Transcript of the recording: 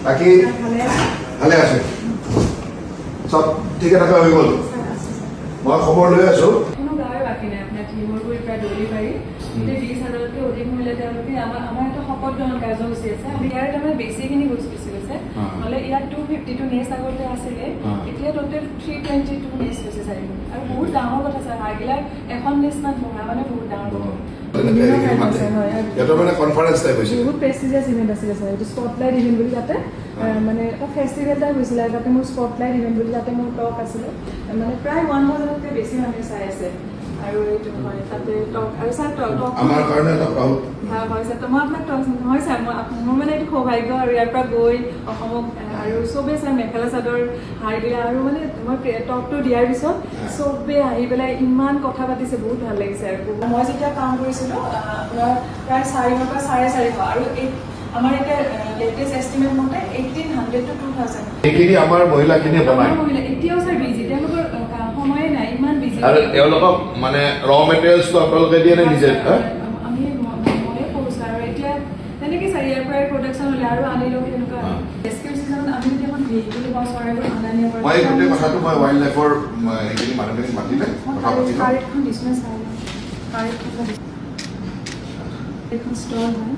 বাকী ভালে আছে সব ঠিকে থাকা হৈ গ'ল মই খবৰ লৈ আছো কোনো গাঁৱে বাকী নাই আপোনাৰ টিমৰগুৰি প্ৰায় ডেলিভাৰী গোটেই 20,000তকৈ অধিক মহিলা তেওঁলোকে আমাৰ এটা শপত গ্ৰহণ কাৰ্যসূচী আছে আমি ইয়াৰ তাৰমানে বেছিখিনি বস্তু বেছি গৈছে নহ'লে ইয়াত 252 নেক্সট আগতে আছিলে এতিয়া টোটেল 322 নেক্সট হৈছে চাৰিখন আৰু বহুত ডাঙৰ কথা ছাৰ আগিলাক এখন নেক্সটমান বহা মানে বহুত ডাঙৰ কথা বহুত প্ৰেষ্টিজিয়াছ ইভেণ্ট আছিলে ছাৰ এইটো স্পটলাইট ইভেণ্ট বুলি তাতে মানে এটা ফেষ্টিভেল এটা হৈছিলে তাতে মোৰ স্পটলাইট ইভেণ্ট বুলি তাতে মোৰ টক আছিলে মানে প্ৰায় 1,000তকৈ বেছি মানুহে চাই আছে আৰু এইটো হয় তাতে টক আৰু ছাৰ টক আমাৰ কাৰণে এটা প্ৰাউড হয় ছাৰ মই আপোনাক টক নহয় ছাৰ মোৰ মানে এইটো সৌভাগ্য আৰু ইয়াৰ পৰা গৈ অসমক আৰু চবেই ছাৰ মেখেলা চাদৰ হাৰি দিলে আৰু মানে মই টকটো দিয়াৰ পিছত চবেই আহি পেলাই ইমান কথা পাতিছে বহুত ভাল লাগিছে আৰু মই যেতিয়া কাম কৰিছিলোঁ আপোনাৰ প্ৰায় 400 পৰা 450 আৰু আমাৰ এতিয়া লেটেষ্ট এষ্টিমেট মতে 1,800 to 2,000 এইখিনি আমাৰ মহিলাখিনিয়ে বনায় এতিয়াও ছাৰ বিজি তেওঁলোকৰ সময়ে নাই ইমান বিজি আৰু তেওঁলোকক মানে ৰ মেটেৰিয়েলছটো আপোনালোকে দিয়ে নে নিজে আমি ময়ে কৰোঁ ছাৰ আৰু এতিয়া তেনেকৈ ছাৰ ইয়াৰ পৰাই প্ৰডাকশ্যন হ'লে আৰু আনিলেও তেনেকুৱা ৰেস্কিউ চিজনত আমি যদি এখন ভেহিকুল বা চৰাইবোৰ অনা নিয়া মই গোটেই কথাটো মই ৱাইল্ড লাইফৰ এইখিনি মানুহখিনিক মাতিলে কথা পাতি লওঁ কাৰেক্টখন দিছোঁ ছাৰ কাৰেক্টখন ষ্টল হয়